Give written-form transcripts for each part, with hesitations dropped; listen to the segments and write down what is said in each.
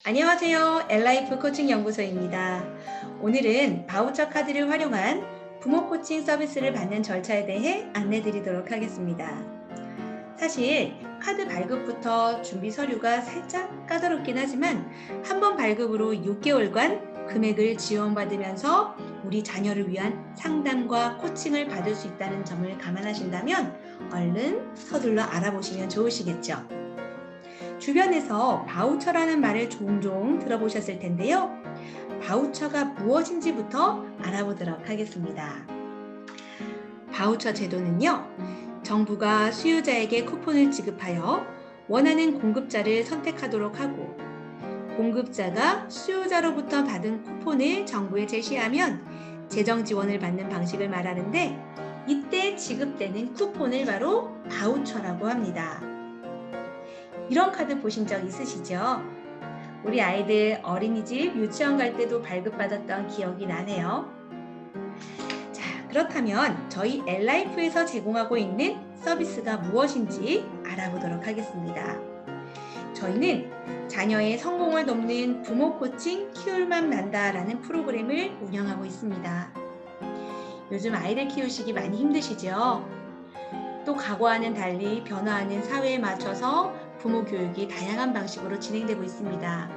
안녕하세요. 엘라이프 코칭 연구소입니다. 오늘은 바우처 카드를 활용한 부모 코칭 서비스를 받는 절차에 대해 안내 드리도록 하겠습니다. 사실 카드 발급부터 준비 서류가 살짝 까다롭긴 하지만 한 번 발급으로 6개월간 금액을 지원받으면서 우리 자녀를 위한 상담과 코칭을 받을 수 있다는 점을 감안하신다면 얼른 서둘러 알아보시면 좋으시겠죠. 주변에서 바우처라는 말을 종종 들어보셨을 텐데요. 바우처가 무엇인지부터 알아보도록 하겠습니다. 바우처 제도는요, 정부가 수요자에게 쿠폰을 지급하여 원하는 공급자를 선택하도록 하고, 공급자가 수요자로부터 받은 쿠폰을 정부에 제시하면 재정 지원을 받는 방식을 말하는데, 이때 지급되는 쿠폰을 바로 바우처라고 합니다. 이런 카드 보신 적 있으시죠? 우리 아이들 어린이집, 유치원 갈 때도 발급받았던 기억이 나네요. 자, 그렇다면 저희 엘라이프에서 제공하고 있는 서비스가 무엇인지 알아보도록 하겠습니다. 저희는 자녀의 성공을 돕는 부모 코칭 키울맘 난다라는 프로그램을 운영하고 있습니다. 요즘 아이들 키우시기 많이 힘드시죠? 또 과거와는 달리 변화하는 사회에 맞춰서 부모 교육이 다양한 방식으로 진행되고 있습니다.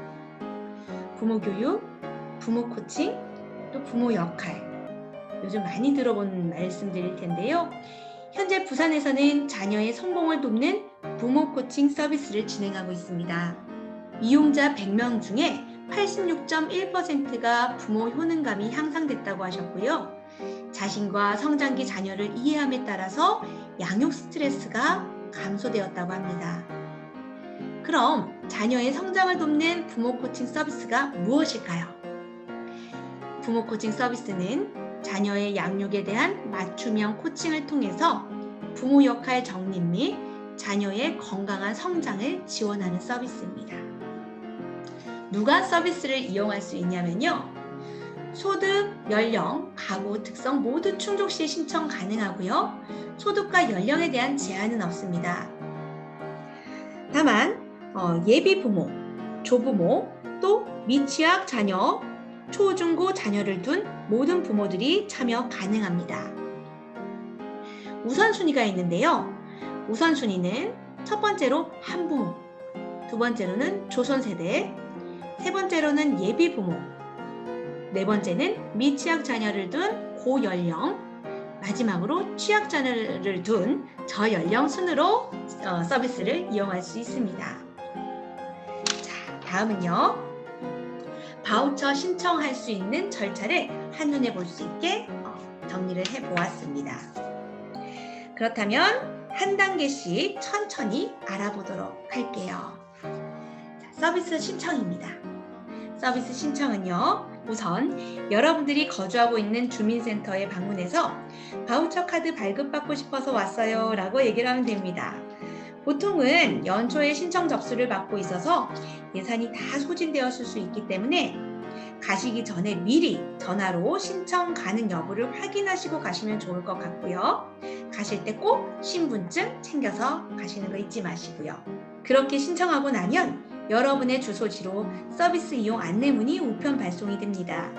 부모 교육, 부모 코칭, 또 부모 역할. 요즘 많이 들어본 말씀들일 텐데요. 현재 부산에서는 자녀의 성공을 돕는 부모 코칭 서비스를 진행하고 있습니다. 이용자 100명 중에 86.1%가 부모 효능감이 향상됐다고 하셨고요. 자신과 성장기 자녀를 이해함에 따라서 양육 스트레스가 감소되었다고 합니다. 그럼 자녀의 성장을 돕는 부모 코칭 서비스가 무엇일까요? 부모 코칭 서비스는 자녀의 양육에 대한 맞춤형 코칭을 통해서 부모 역할 정립 및 자녀의 건강한 성장을 지원하는 서비스입니다. 누가 서비스를 이용할 수 있냐면요. 소득, 연령, 가구, 특성 모두 충족 시 신청 가능하고요. 소득과 연령에 대한 제한은 없습니다. 다만 예비 부모, 조부모, 또 미취학 자녀, 초, 중, 고 자녀를 둔 모든 부모들이 참여 가능합니다. 우선순위가 있는데요. 우선순위는 첫 번째로 한부모, 두 번째로는 조선세대, 세 번째로는 예비 부모, 네 번째는 미취학 자녀를 둔 고연령, 마지막으로 취학 자녀를 둔 저연령 순으로 서비스를 이용할 수 있습니다. 자, 다음은요. 바우처 신청할 수 있는 절차를 한눈에 볼 수 있게 정리를 해보았습니다. 그렇다면 한 단계씩 천천히 알아보도록 할게요. 자, 서비스 신청입니다. 서비스 신청은요. 우선 여러분들이 거주하고 있는 주민센터에 방문해서 바우처 카드 발급받고 싶어서 왔어요 라고 얘기를 하면 됩니다. 보통은 연초에 신청 접수를 받고 있어서 예산이 다 소진되었을 수 있기 때문에 가시기 전에 미리 전화로 신청 가능 여부를 확인하시고 가시면 좋을 것 같고요. 가실 때 꼭 신분증 챙겨서 가시는 거 잊지 마시고요. 그렇게 신청하고 나면 여러분의 주소지로 서비스 이용 안내문이 우편 발송이 됩니다.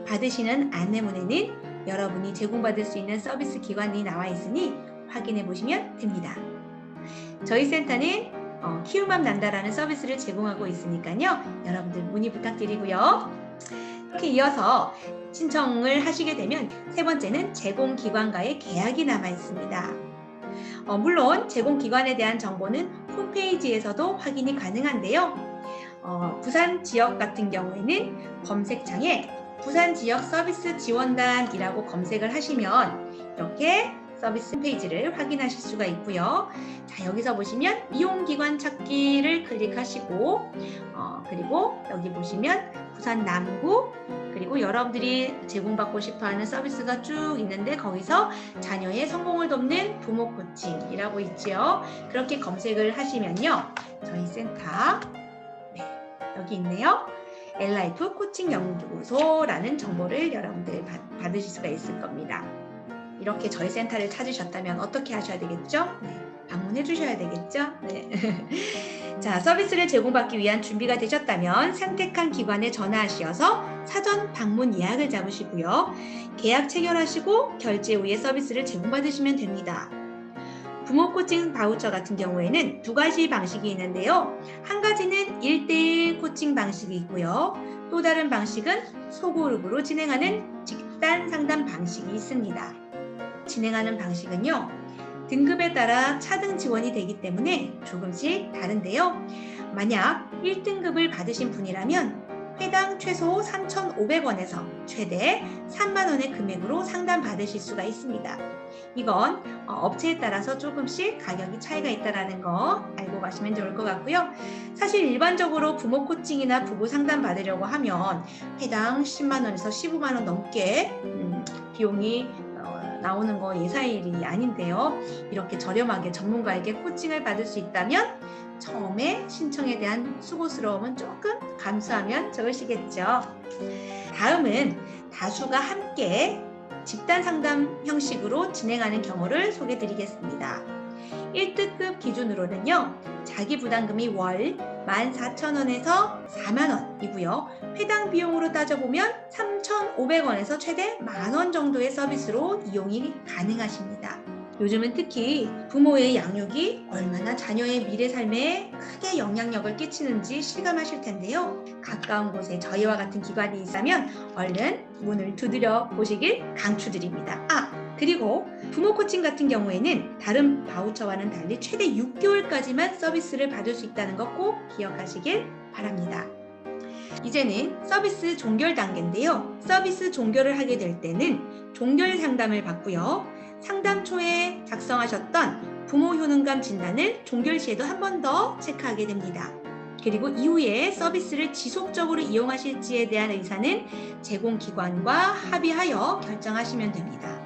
받으시는 안내문에는 여러분이 제공받을 수 있는 서비스 기관이 나와 있으니 확인해 보시면 됩니다. 저희 센터는 키움맘 난다라는 서비스를 제공하고 있으니까요. 여러분들 문의 부탁드리고요. 이렇게 이어서 신청을 하시게 되면 세 번째는 제공기관과의 계약이 남아 있습니다. 물론 제공기관에 대한 정보는 홈페이지에서도 확인이 가능한데요. 부산 지역 같은 경우에는 검색창에 부산 지역 서비스 지원단이라고 검색을 하시면 이렇게 서비스 홈페이지를 확인하실 수가 있고요. 자, 여기서 보시면 이용기관 찾기를 클릭하시고 그리고 여기 보시면 부산 남구 그리고 여러분들이 제공받고 싶어하는 서비스가 쭉 있는데 거기서 자녀의 성공을 돕는 부모 코칭이라고 있지요. 그렇게 검색을 하시면요. 저희 센터 여기 있네요. 엘라이프 코칭 연구소라는 정보를 여러분들 받으실 수가 있을 겁니다. 이렇게 저희 센터를 찾으셨다면 어떻게 하셔야 되겠죠? 방문해 주셔야 되겠죠? 네. 자, 서비스를 제공받기 위한 준비가 되셨다면 선택한 기관에 전화하셔서 사전 방문 예약을 잡으시고요. 계약 체결하시고 결제 후에 서비스를 제공받으시면 됩니다. 부모 코칭 바우처 같은 경우에는 두 가지 방식이 있는데요. 한 가지는 1대1 코칭 방식이 있고요. 또 다른 방식은 소그룹으로 진행하는 집단 상담 방식이 있습니다. 진행하는 방식은요, 등급에 따라 차등 지원이 되기 때문에 조금씩 다른데요. 만약 1등급을 받으신 분이라면 회당 최소 3,500원에서 최대 3만 원의 금액으로 상담 받으실 수가 있습니다. 이건 업체에 따라서 조금씩 가격이 차이가 있다는 거 알고 가시면 좋을 것 같고요. 사실 일반적으로 부모 코칭이나 부부 상담 받으려고 하면 회당 10만 원에서 15만 원 넘게 비용이 나오는 거 예사일이 아닌데요. 이렇게 저렴하게 전문가에게 코칭을 받을 수 있다면 처음에 신청에 대한 수고스러움은 조금 감수하면 좋으시겠죠. 다음은 다수가 함께 집단 상담 형식으로 진행하는 경우를 소개해 드리겠습니다. 1등급 기준으로는요, 자기 부담금이 월 14,000원에서 40,000원이고요. 회당 비용으로 따져보면 3,500원에서 최대 만원 정도의 서비스로 이용이 가능하십니다. 요즘은 특히 부모의 양육이 얼마나 자녀의 미래 삶에 크게 영향력을 끼치는지 실감하실 텐데요. 가까운 곳에 저희와 같은 기관이 있다면 얼른 문을 두드려 보시길 강추드립니다. 그리고 부모 코칭 같은 경우에는 다른 바우처와는 달리 최대 6개월까지만 서비스를 받을 수 있다는 것 꼭 기억하시길 바랍니다. 이제는 서비스 종결 단계인데요. 서비스 종결을 하게 될 때는 종결 상담을 받고요. 상담 초에 작성하셨던 부모 효능감 진단을 종결 시에도 한 번 더 체크하게 됩니다. 그리고 이후에 서비스를 지속적으로 이용하실지에 대한 의사는 제공기관과 합의하여 결정하시면 됩니다.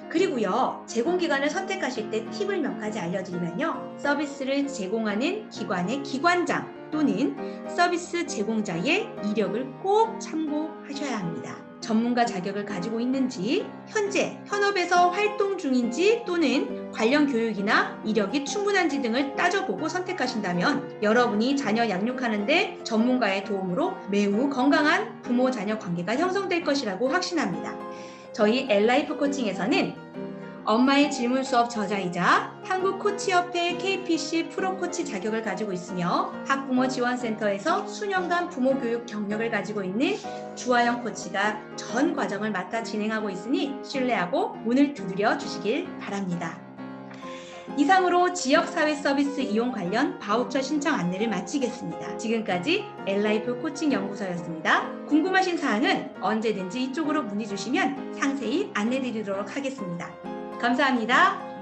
그리고요, 제공기관을 선택하실 때 팁을 몇 가지 알려드리면요. 서비스를 제공하는 기관의 기관장 또는 서비스 제공자의 이력을 꼭 참고하셔야 합니다. 전문가 자격을 가지고 있는지, 현재 현업에서 활동 중인지 또는 관련 교육이나 이력이 충분한지 등을 따져보고 선택하신다면 여러분이 자녀 양육하는데 전문가의 도움으로 매우 건강한 부모-자녀 관계가 형성될 것이라고 확신합니다. 저희 엘라이프 코칭에서는 엄마의 질문 수업 저자이자 한국코치협회 KPC 프로코치 자격을 가지고 있으며 학부모 지원센터에서 수년간 부모 교육 경력을 가지고 있는 주아영 코치가 전 과정을 맡아 진행하고 있으니 신뢰하고 문을 두드려 주시길 바랍니다. 이상으로 지역사회 서비스 이용 관련 바우처 신청 안내를 마치겠습니다. 지금까지 엘라이프 코칭 연구소였습니다. 궁금하신 사항은 언제든지 이쪽으로 문의 주시면 상세히 안내 드리도록 하겠습니다. 감사합니다.